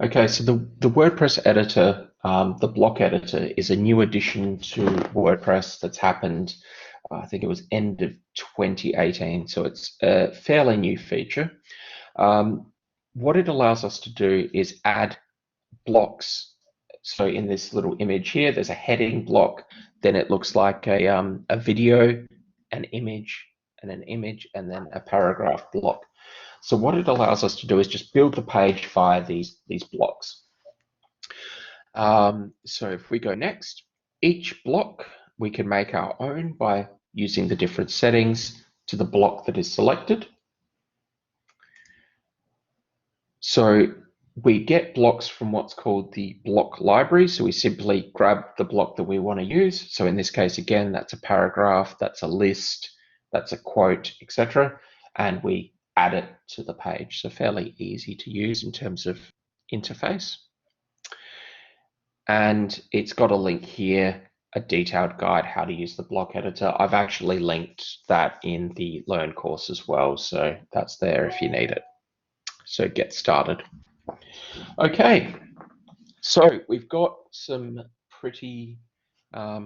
Okay, so the WordPress editor, the block editor, is a new addition to WordPress that's happened, I think it was end of 2018, so it's a fairly new feature. What it allows us to do is add blocks. So in this little image here, there's a heading block, then it looks like a video, an image, and then a paragraph block. So what it allows us to do is just build the page via these blocks. So if we go next, each block we can make our own by using the different settings to the block that is selected. So we get blocks from what's called the block library. So we simply grab the block that we want to use. So in this case, again, that's a paragraph, that's a list, that's a quote, etc. And we add it to the page. So fairly easy to use in terms of interface. And it's got a link here, a detailed guide how to use the block editor. I've actually linked that in the Learn course as well, so that's there if you need it. So get started. Okay, so we've got some pretty, I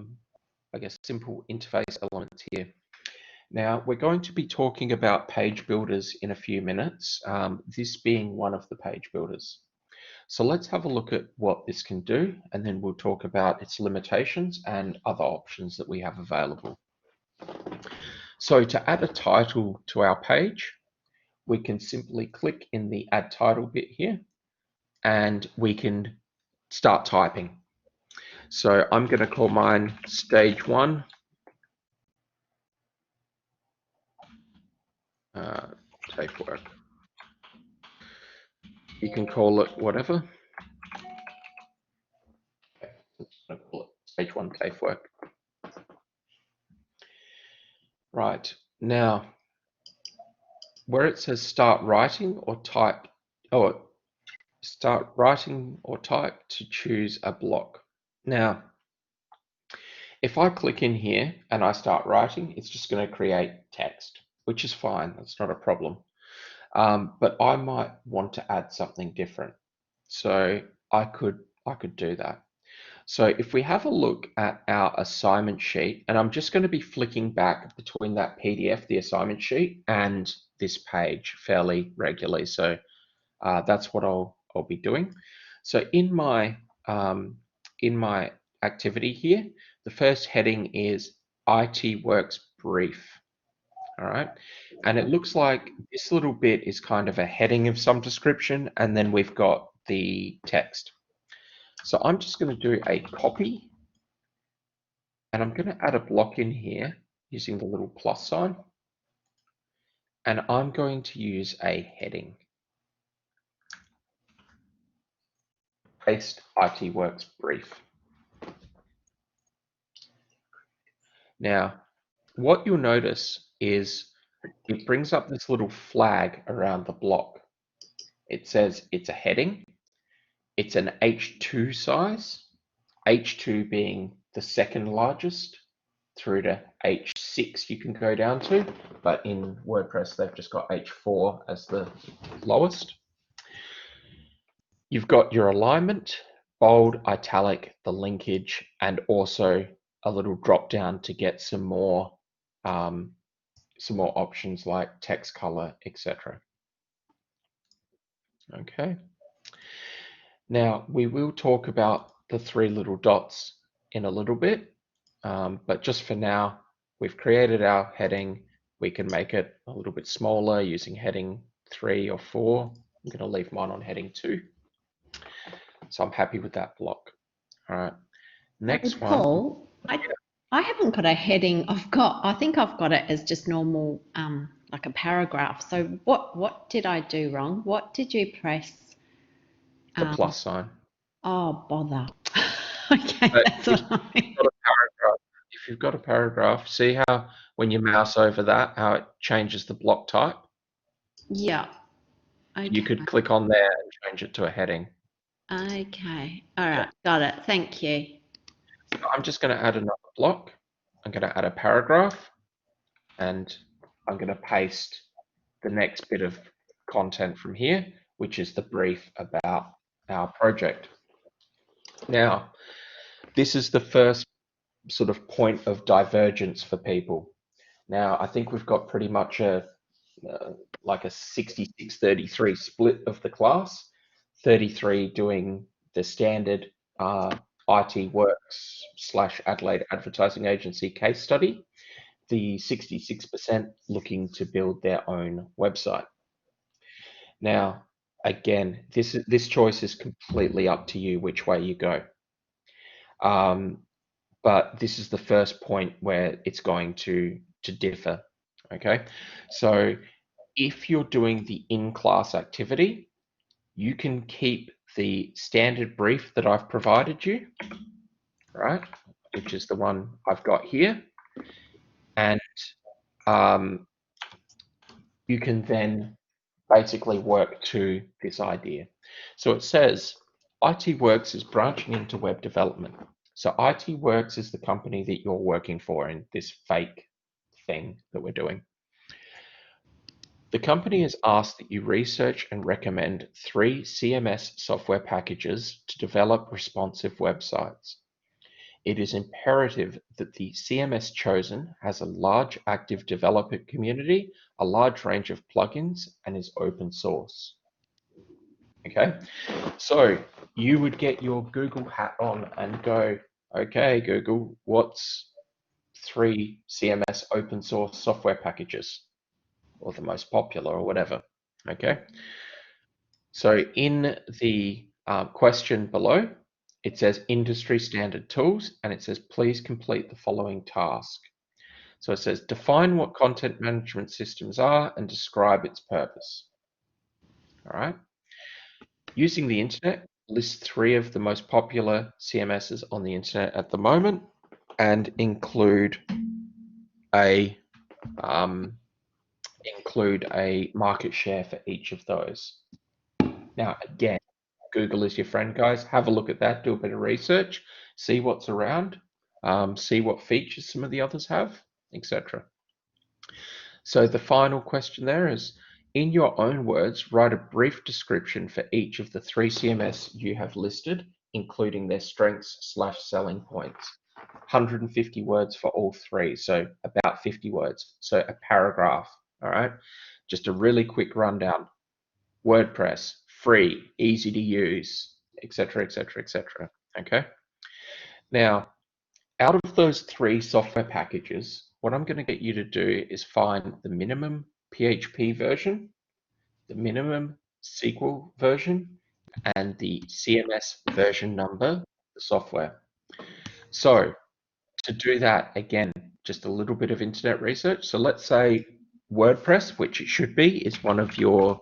guess, simple interface elements here. Now, we're going to be talking about page builders in a few minutes, this being one of the page builders. So let's have a look at what this can do, and then we'll talk about its limitations and other options that we have available. So to add a title to our page, we can simply click in the add title bit here, and we can start typing. So I'm going to call mine stage 1. TAFE work. You can call it whatever. Okay, I'm going to call it stage 1 TAFE work. Right, now where it says start writing or type, start writing or type to choose a block. Now, if I click in here and I start writing, it's just going to create text, which is fine. That's not a problem. But I might want to add something different. So I could do that. So if we have a look at our assignment sheet, and I'm just going to be flicking back between that PDF, the assignment sheet, and this page fairly regularly. So that's what I'll be doing. So in my activity here, the first heading is IT Works Brief. All right, and it looks like this little bit is kind of a heading of some description, and then we've got the text. So I'm just going to do a copy, and I'm going to add a block in here using the little plus sign, and I'm going to use a heading. Paste IT Works Brief. Now, what you'll notice is it brings up this little flag around the block. It says it's a heading. It's an H2 size, H2 being the second largest, through to H6 you can go down to, but in WordPress they've just got H4 as the lowest. You've got your alignment, bold, italic, the linkage, and also a little drop down to get some more options like text color, etc. Okay. Now we will talk about the 3 little dots in a little bit, but just for now, we've created our heading. We can make it a little bit smaller using heading 3 or 4. I'm going to leave mine on heading 2. So I'm happy with that block. All right. Next one. Paul, I haven't got a heading. I think I've got it as just normal, like a paragraph. So what did I do wrong? What did you press? The plus sign. Oh, bother. Okay, that's what I mean. If you've got a paragraph, see how when you mouse over that, how it changes the block type? Yeah. Okay. You could click on there and change it to a heading. Okay. All right. Got it. Thank you. I'm just going to add another block. I'm going to add a paragraph, and I'm going to paste the next bit of content from here, which is the brief about our project. Now, this is the first sort of point of divergence for people. Now, I think we've got pretty much like a 66-33 split of the class, 33 doing the standard IT Works / Adelaide Advertising Agency case study, the 66% looking to build their own website. Now, again, this choice is completely up to you which way you go. But this is the first point where it's going to differ. Okay, so if you're doing the in-class activity, you can keep the standard brief that I've provided you, right, which is the one I've got here, and you can then basically work to this idea. So it says IT Works is branching into web development. So IT Works is the company that you're working for in this fake thing that we're doing. The company has asked that you research and recommend 3 CMS software packages to develop responsive websites. It is imperative that the CMS chosen has a large active developer community, a large range of plugins, and is open source. Okay, so you would get your Google hat on and go, okay, Google, what's 3 CMS open source software packages? Or the most popular or whatever, okay? So in the question below, it says industry standard tools, and it says, please complete the following task. So it says, define what content management systems are and describe its purpose. All right. Using the internet, list 3 of the most popular CMSs on the internet at the moment and include a market share for each of those. Now, again, Google is your friend, guys. Have a look at that, do a bit of research, see what's around, see what features some of the others have, etc. So the final question there is, in your own words, write a brief description for each of the 3 CMS you have listed, including their strengths / selling points. 150 words for all 3, so about 50 words. So a paragraph, all right? Just a really quick rundown. WordPress, free, easy to use, etc., etc., etc. Okay. Now, out of those 3 software packages, what I'm going to get you to do is find the minimum PHP version, the minimum SQL version, and the CMS version number of the software. So to do that, again, just a little bit of internet research. So let's say WordPress, which it should be, is one of your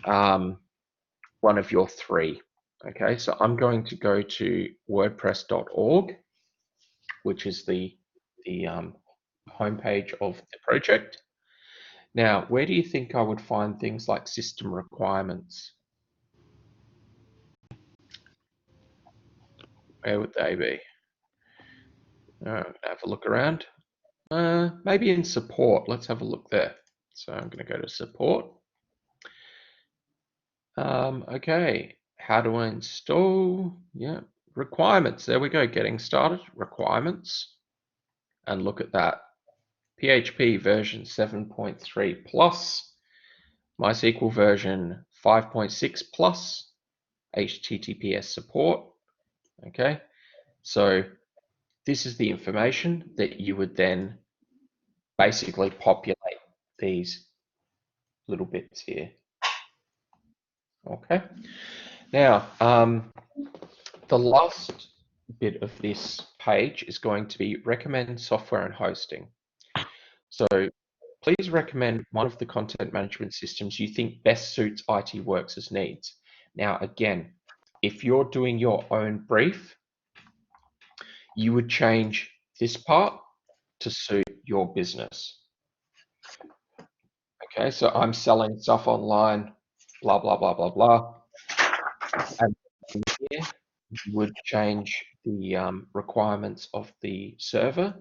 3. Okay, so I'm going to go to wordpress.org, which is the homepage of the project. Now, where do you think I would find things like system requirements? Where would they be? Have a look around. Maybe in support. Let's have a look there. So I'm going to go to support. Okay, how do I install? Yeah, requirements. There we go. Getting started. Requirements. And look at that. PHP version 7.3 plus, MySQL version 5.6 plus, HTTPS support. Okay, so this is the information that you would then basically populate these little bits here. Okay, now the last bit of this page is going to be recommend software and hosting. So please recommend one of the content management systems you think best suits IT Works' needs. Now, again, if you're doing your own brief, you would change this part to suit your business. Okay, so I'm selling stuff online, blah, blah, blah, blah, blah. And here you would change the requirements of the server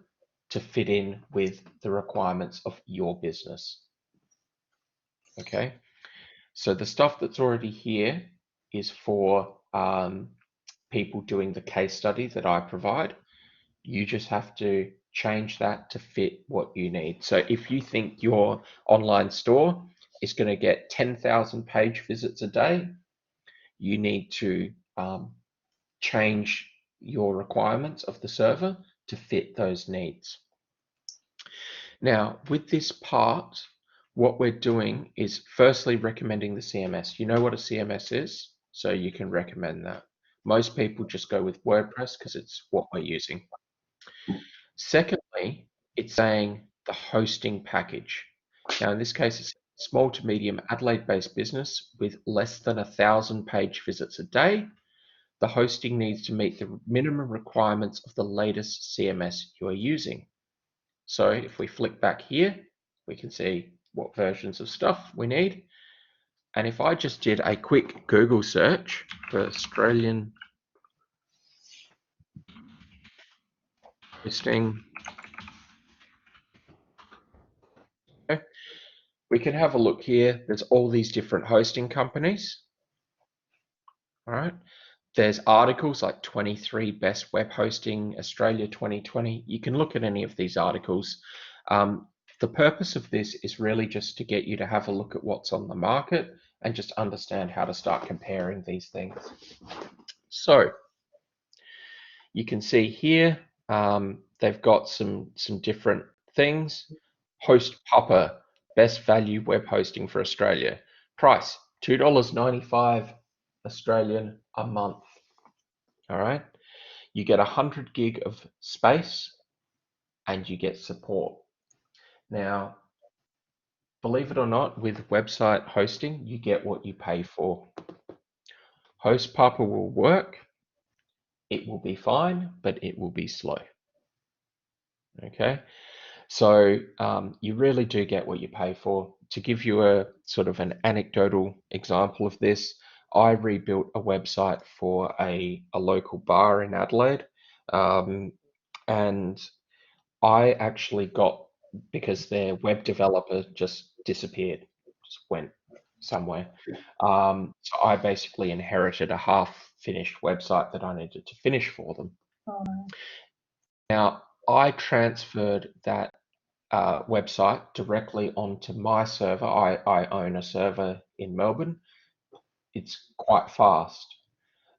to fit in with the requirements of your business. Okay, so the stuff that's already here is for people doing the case study that I provide. You just have to change that to fit what you need. So if you think your online store is going to get 10,000 page visits a day, you need to change your requirements of the server to fit those needs. Now, with this part, what we're doing is firstly recommending the CMS. You know what a CMS is, so you can recommend that. Most people just go with WordPress because it's what we're using. Secondly, it's saying the hosting package. Now, in this case, it's small to medium Adelaide-based business with less than 1,000 page visits a day. The hosting needs to meet the minimum requirements of the latest CMS you are using. So if we flick back here, we can see what versions of stuff we need. And if I just did a quick Google search for Australian hosting, okay, we can have a look here. There's all these different hosting companies. All right. There's articles like 23 Best Web Hosting Australia 2020. You can look at any of these articles. The purpose of this is really just to get you to have a look at what's on the market and just understand how to start comparing these things. So you can see here, they've got some different things. HostPupper, best value web hosting for Australia. Price, $2.95 Australian a month. All right. You get 100 gig of space and you get support. Now, believe it or not, with website hosting, you get what you pay for. HostPupper will work. It will be fine, but it will be slow. Okay. So you really do get what you pay for. To give you a sort of an anecdotal example of this, I rebuilt a website for a local bar in Adelaide, and I actually got, because their web developer just disappeared, just went somewhere. So I basically inherited a half-finished website that I needed to finish for them. Oh, Now, I transferred that website directly onto my server. I own a server in Melbourne. It's quite fast.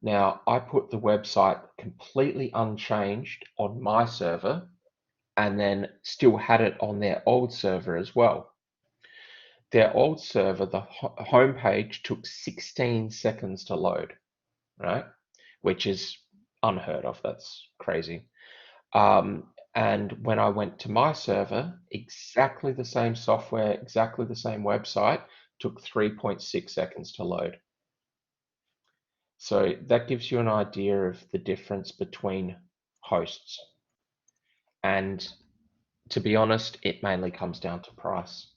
Now, I put the website completely unchanged on my server and then still had it on their old server as well. Their old server, the homepage took 16 seconds to load, right? Which is unheard of. That's crazy. And when I went to my server, exactly the same software, exactly the same website, took 3.6 seconds to load. So that gives you an idea of the difference between hosts. And to be honest, it mainly comes down to price.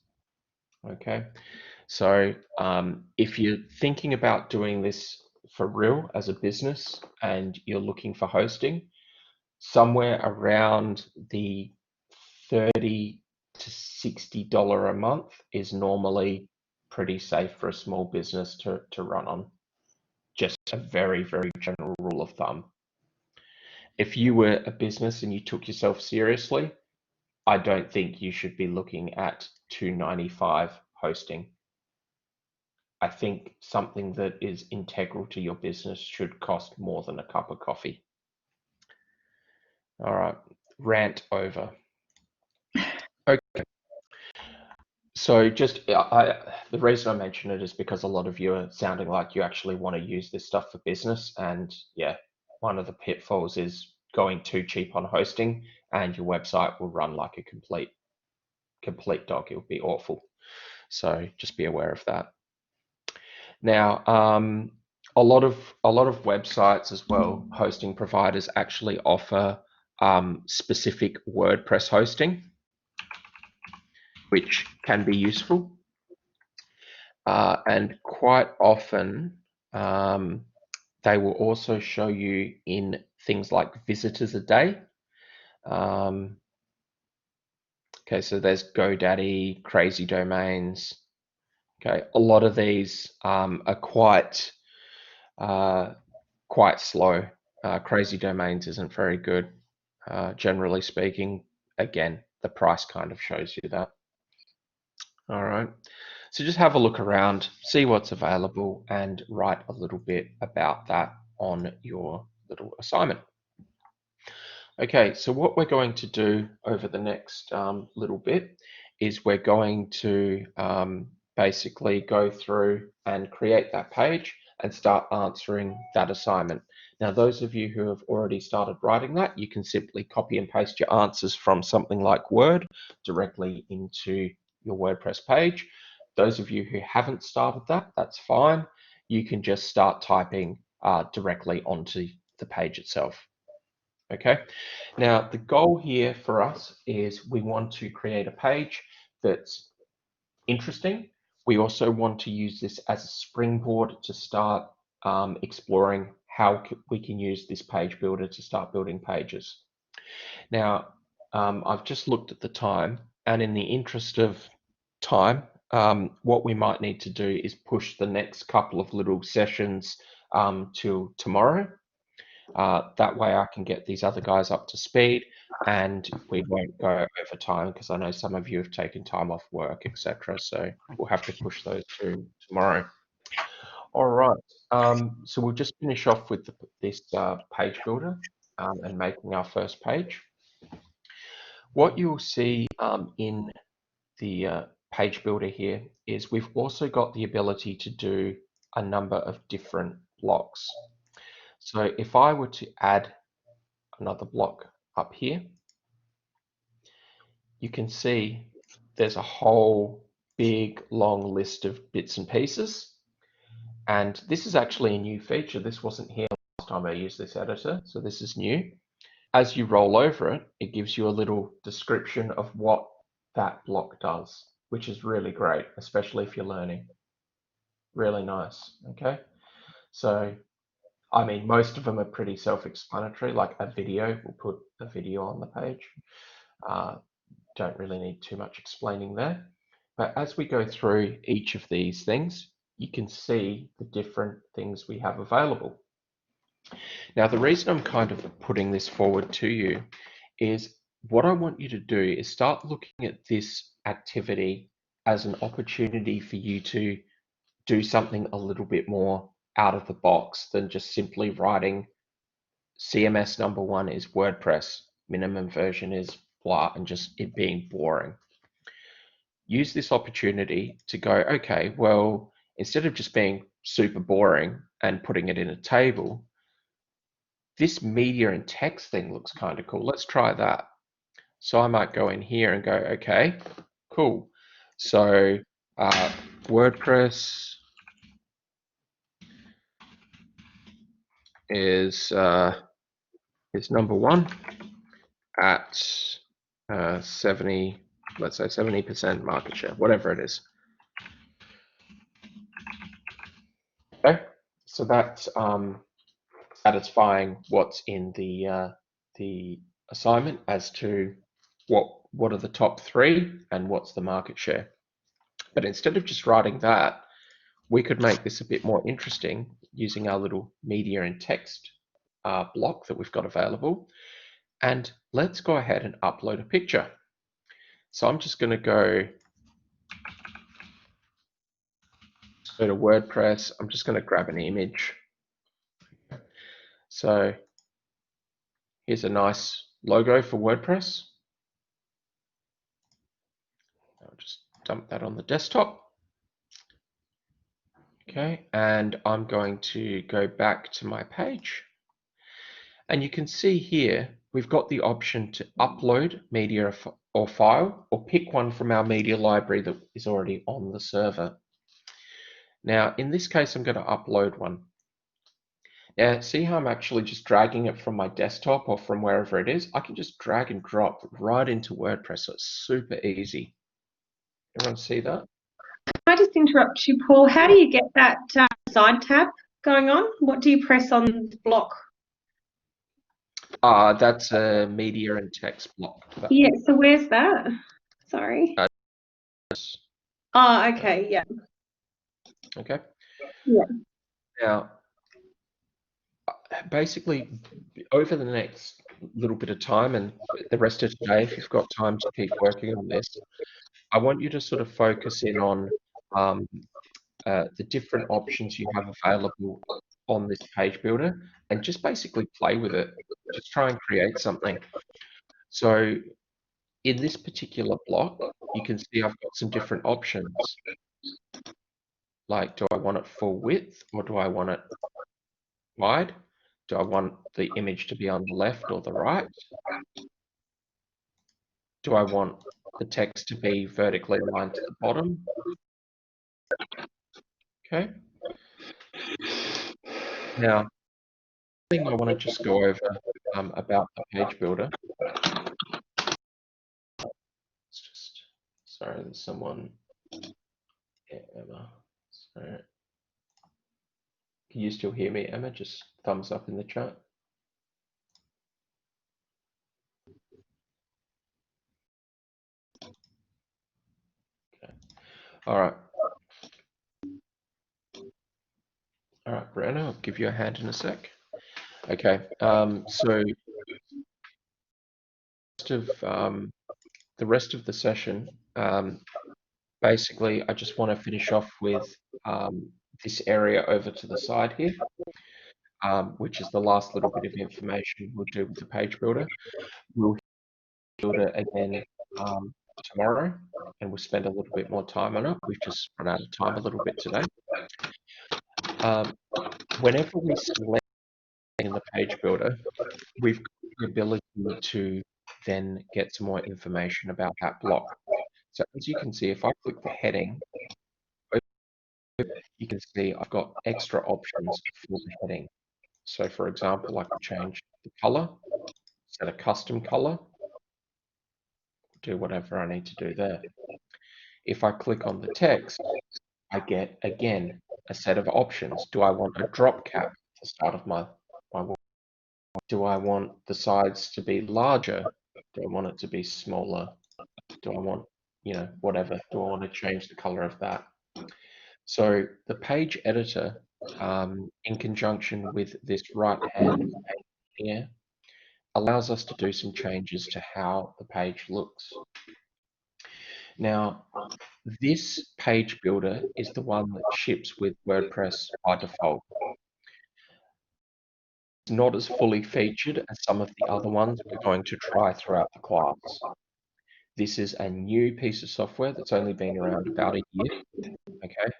Okay. So if you're thinking about doing this for real as a business and you're looking for hosting, somewhere around the $30 to $60 a month is normally pretty safe for a small business to run on. Just a very, very general rule of thumb. If you were a business and you took yourself seriously, I don't think you should be looking at $2.95 hosting. I think something that is integral to your business should cost more than a cup of coffee. All right, rant over. Okay. So just the reason I mention it is because a lot of you are sounding like you actually want to use this stuff for business, and yeah, one of the pitfalls is going too cheap on hosting, and your website will run like a complete dog. It'll be awful. So just be aware of that. Now, a lot of websites as well, hosting providers actually offer specific WordPress hosting, which can be useful. And quite often, they will also show you in things like visitors a day. Okay, so there's GoDaddy, Crazy Domains. Okay, a lot of these are quite quite slow. Crazy Domains isn't very good, generally speaking. Again, the price kind of shows you that. All right. So just have a look around, see what's available, and write a little bit about that on your little assignment. Okay, so what we're going to do over the next little bit is we're going to basically go through and create that page and start answering that assignment. Now, those of you who have already started writing that, you can simply copy and paste your answers from something like Word directly into your WordPress page. Those of you who haven't started that, that's fine. You can just start typing directly onto the page itself. Okay, now the goal here for us is we want to create a page that's interesting. We also want to use this as a springboard to start exploring how we can use this page builder to start building pages. Now, I've just looked at the time, and in the interest of time, what we might need to do is push the next couple of little sessions till tomorrow. That way I can get these other guys up to speed and we won't go over time because I know some of you have taken time off work, etc. So we'll have to push those to tomorrow. All right. So we'll just finish off with this page builder and making our first page. What you'll see in the page builder here is we've also got the ability to do a number of different blocks. So if I were to add another block up here, you can see there's a whole big long list of bits and pieces. And this is actually a new feature. This wasn't here last time I used this editor, so this is new. As you roll over it, it gives you a little description of what that block does, which is really great, especially if you're learning. Really nice, okay? So, I mean, most of them are pretty self-explanatory, like a video, we'll put a video on the page. Don't really need too much explaining there. But as we go through each of these things, you can see the different things we have available. Now, the reason I'm kind of putting this forward to you is what I want you to do is start looking at this activity as an opportunity for you to do something a little bit more out of the box than just simply writing CMS number 1 is WordPress, minimum version is blah, and just it being boring. Use this opportunity to go, okay, well, instead of just being super boring and putting it in a table, this media and text thing looks kind of cool. Let's try that. So I might go in here and go, okay, cool. So WordPress is number 1 at 70, let's say 70% market share, whatever it is. Okay, so that's satisfying what's in the assignment as to what are the top 3 and what's the market share. But instead of just writing that, we could make this a bit more interesting using our little media and text block that we've got available. And let's go ahead and upload a picture. So I'm just going to go to WordPress. I'm just going to grab an image. So here's a nice logo for WordPress. I'll just dump that on the desktop. Okay, and I'm going to go back to my page. And you can see here, we've got the option to upload media or file, or pick one from our media library that is already on the server. Now, in this case, I'm going to upload one. Now, see how I'm actually just dragging it from my desktop or from wherever it is? I can just drag and drop right into WordPress, so it's super easy. Everyone see that? Can I just interrupt you, Paul? How do you get that side tab going on? What do you press on the block? That's a media and text block. Yeah, so where's that? Sorry. Oh, okay, yeah. Okay. Yeah. Now, basically, over the next little bit of time and the rest of today, if you've got time to keep working on this, I want you to sort of focus in on um, the different options you have available on this page builder and just basically play with it. Just try and create something. So in this particular block, you can see I've got some different options. Like, do I want it full width or do I want it wide? Do I want the image to be on the left or the right? Do I want the text to be vertically aligned to the bottom? Okay. Now, the thing I want to just go over about the page builder. It's just, sorry, there's someone. Yeah, Emma. Sorry. Can you still hear me, Emma? Just thumbs up in the chat. Okay. All right. All right, Brenna, I'll give you a hand in a sec. Okay. So the rest of the session, basically, I just want to finish off with this area over to the side here, which is the last little bit of information we'll do with the page builder. We'll build it again tomorrow, and we'll spend a little bit more time on it. We've just run out of time a little bit today. Whenever we select in the page builder, we've got the ability to then get some more information about that block. So as you can see, if I click the heading, you can see I've got extra options for the heading. So for example, I can change the color, set a custom color, do whatever I need to do there. If I click on the text, I get, again, a set of options. Do I want a drop cap at the start of my wall? Do I want the sides to be larger? Do I want it to be smaller? Do I want, whatever? Do I want to change the color of that? So the page editor, in conjunction with this right-hand here, allows us to do some changes to how the page looks. Now, this page builder is the one that ships with WordPress by default. It's not as fully featured as some of the other ones we're going to try throughout the class. This is a new piece of software that's only been around about a year, okay?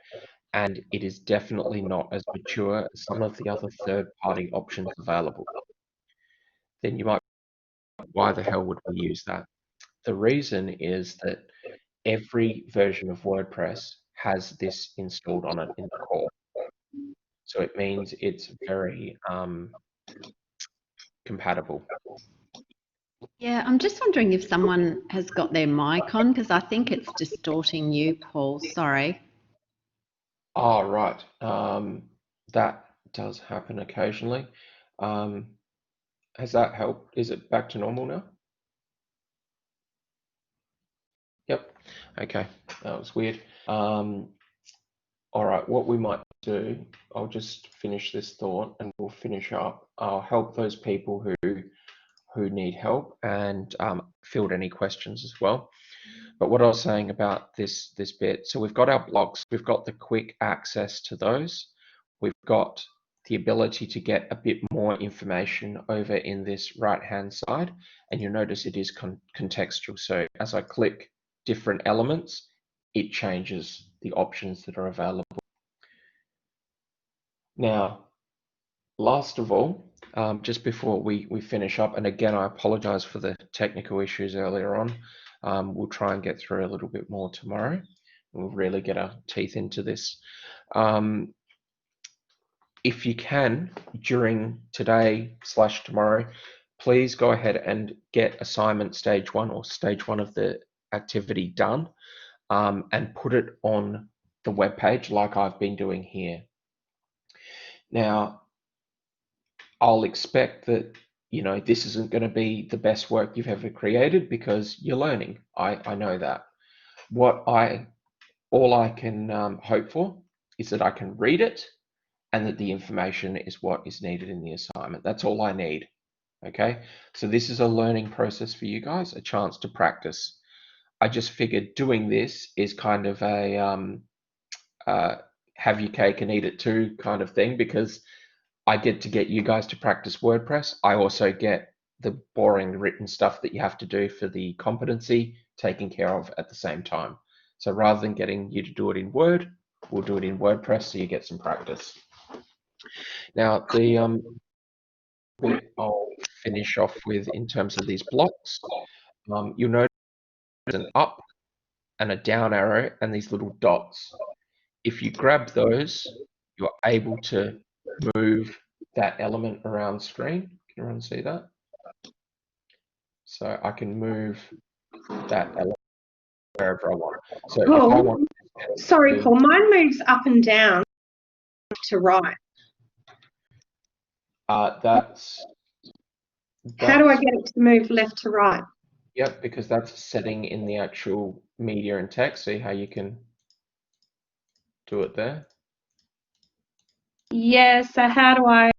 And it is definitely not as mature as some of the other third-party options available. Then you might, why the hell would we use that? The reason is that every version of WordPress has this installed on it in the core. So it means it's very compatible. Yeah, I'm just wondering if someone has got their mic on because I think it's distorting you, Paul. Sorry. Oh, right. That does happen occasionally. Has that helped? Is it back to normal now? Yep. Okay. That was weird. All right. What we might do, I'll just finish this thought and we'll finish up. I'll help those people who need help and field any questions as well. But what I was saying about this bit, so we've got our blocks, we've got the quick access to those, we've got the ability to get a bit more information over in this right-hand side, and you'll notice it is contextual. So as I click different elements, it changes the options that are available. Now, last of all, just before we finish up, and again, I apologize for the technical issues earlier on. We'll try and get through a little bit more tomorrow. We'll really get our teeth into this. If you can, during today/tomorrow, please go ahead and get assignment stage 1 or stage 1 of the activity done and put it on the web page like I've been doing here. Now, I'll expect that, this isn't going to be the best work you've ever created because you're learning. I know that. All I can hope for is that I can read it and that the information is what is needed in the assignment. That's all I need. Okay, so this is a learning process for you guys, a chance to practice. I just figured doing this is kind of a have your cake and eat it too kind of thing, because I get to get you guys to practice WordPress. I also get the boring written stuff that you have to do for the competency taken care of at the same time. So rather than getting you to do it in Word, we'll do it in WordPress so you get some practice. Now, the bit I'll finish off with in terms of these blocks, you'll notice an up and a down arrow and these little dots. If you grab those, you're able to move that element around screen. Can everyone see that? So I can move that element wherever I want. So if I want, Sorry, Paul, mine moves up and down to right. that's How do I get it to move left to right? Yep, because that's a setting in the actual media and text. See how you can do it there? Yeah, so how do I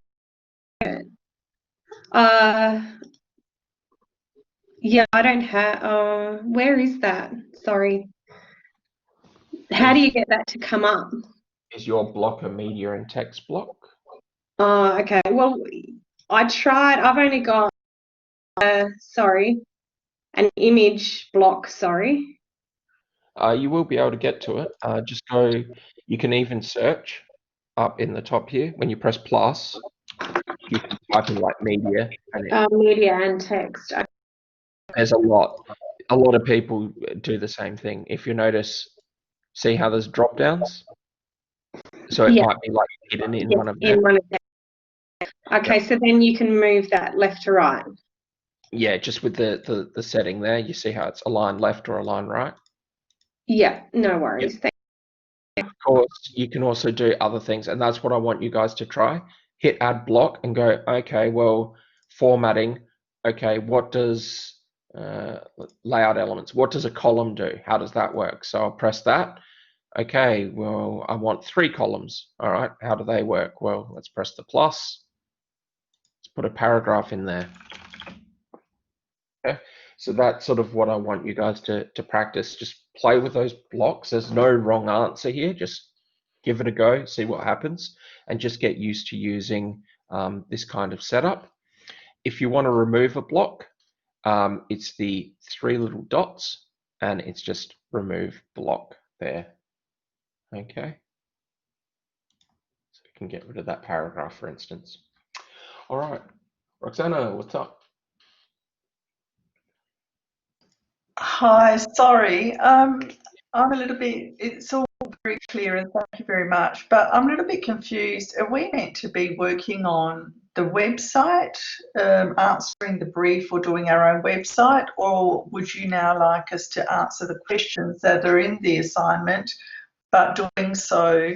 yeah, I don't have where is that? Sorry. How do you get that to come up? Is your block a media and text block? Okay. Well, I tried. I've only got sorry, an image block, sorry. You will be able to get to it. Just go, you can even search up in the top here. When you press plus, you can type in like media and Media and text. there's a lot of people do the same thing. If you notice, see how there's drop downs? So it Yeah. might be like hidden in Yeah, one of in them. one of them. Okay, so then you can move that left to right. Yeah, just with the setting there, you see how it's aligned left or aligned right? Yeah, no worries. Of course, you can also do other things, and that's what I want you guys to try. Hit add block and go, okay, well, formatting, okay, what does layout elements, what does a column do? How does that work? So I'll press that. Okay, well, I want 3 columns. All right, how do they work? Well, let's press the plus. Let's put a paragraph in there. Okay, so that's sort of what I want you guys to practice. Just play with those blocks. There's no wrong answer here. Just give it a go, see what happens, and just get used to using this kind of setup. If you want to remove a block, it's the 3 little dots, and it's just remove block there. Okay, so we can get rid of that paragraph, for instance. All right, Roxana, what's up? Hi, sorry. I'm a little bit, it's all very clear and thank you very much, but I'm a little bit confused. Are we meant to be working on the website, answering the brief or doing our own website, or would you now like us to answer the questions that are in the assignment, but doing so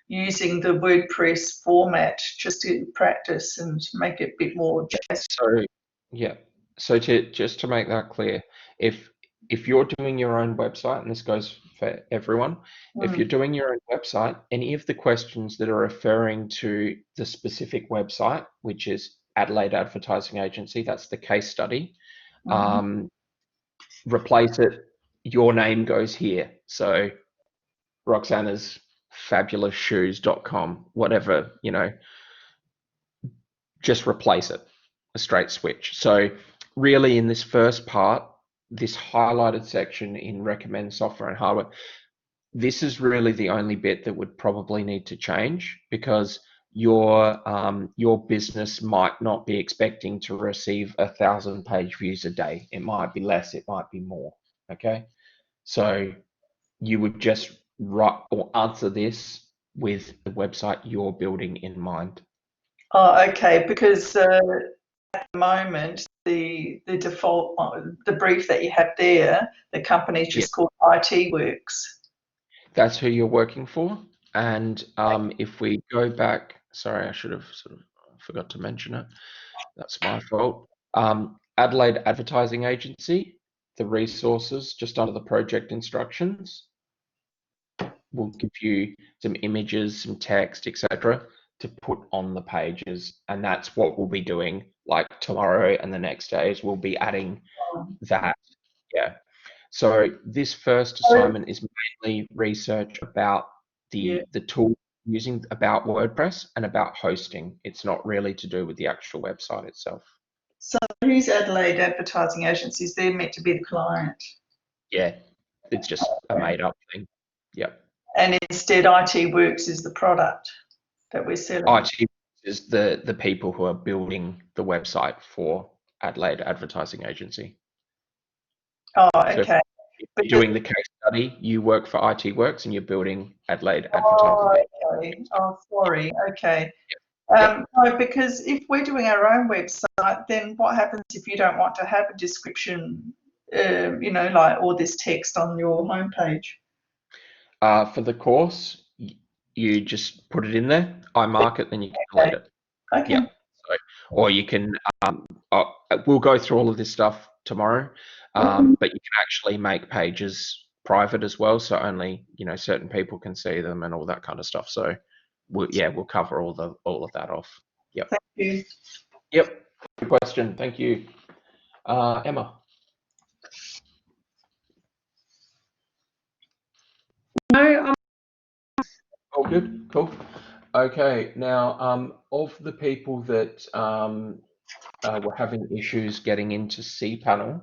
using the WordPress format just to practice and make it a bit more jazz? So, yeah. So just to make that clear, if you're doing your own website, and this goes for everyone, if you're doing your own website, any of the questions that are referring to the specific website, which is Adelaide Advertising Agency, that's the case study, replace it. Your name goes here. So Roxana's fabulousshoes.com, whatever, you know, just replace it, a straight switch. So really in this first part, this highlighted section in recommend software and hardware, this is really the only bit that would probably need to change, because your business might not be expecting to receive 1,000 page views a day. It might be less, it might be more. Okay, so you would just write or answer this with the website you're building in mind. Oh, okay, because at the moment, the default, the brief that you have there, the company is just called IT Works. That's who you're working for. And if we go back, sorry, I should have sort of forgot to mention it. That's my fault. Adelaide Advertising Agency, the resources just under the project instructions. will give you some images, some text, etc., to put on the pages, and that's what we'll be doing. Like tomorrow and the next days, we'll be adding that. Yeah. So this first assignment is mainly research about the tool using about WordPress and about hosting. It's not really to do with the actual website itself. So who's Adelaide Advertising Agencies? They're meant to be the client. Yeah, it's just a made up thing. Yep. And instead IT Works is the product that we're selling. IT is the people who are building the website for Adelaide Advertising Agency. Oh, So okay. if you're doing the case study, you work for IT Works and you're building Adelaide Advertising. Oh, okay. Oh, sorry. Okay. No, because if we're doing our own website, then what happens if you don't want to have a description, you know, like all this text on your homepage? For the course, you just put it in there. I mark it, then you can delete it. Okay. Yeah. So, or you can. We'll go through all of this stuff tomorrow, but you can actually make pages private as well, so only certain people can see them and all that kind of stuff. So, we'll cover all of that off. Yep. Thank you. Yep. Good question. Thank you, Emma. No, I'm Oh, good. Cool. Okay. Now, of the people that were having issues getting into cPanel,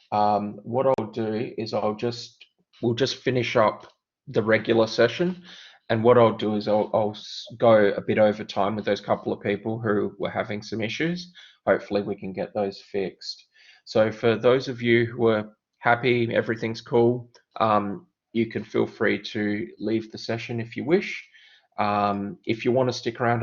what I'll do is we'll just finish up the regular session, and what I'll do is I'll go a bit over time with those couple of people who were having some issues. Hopefully we can get those fixed. So for those of you who are happy, everything's cool, you can feel free to leave the session if you wish. If you want to stick around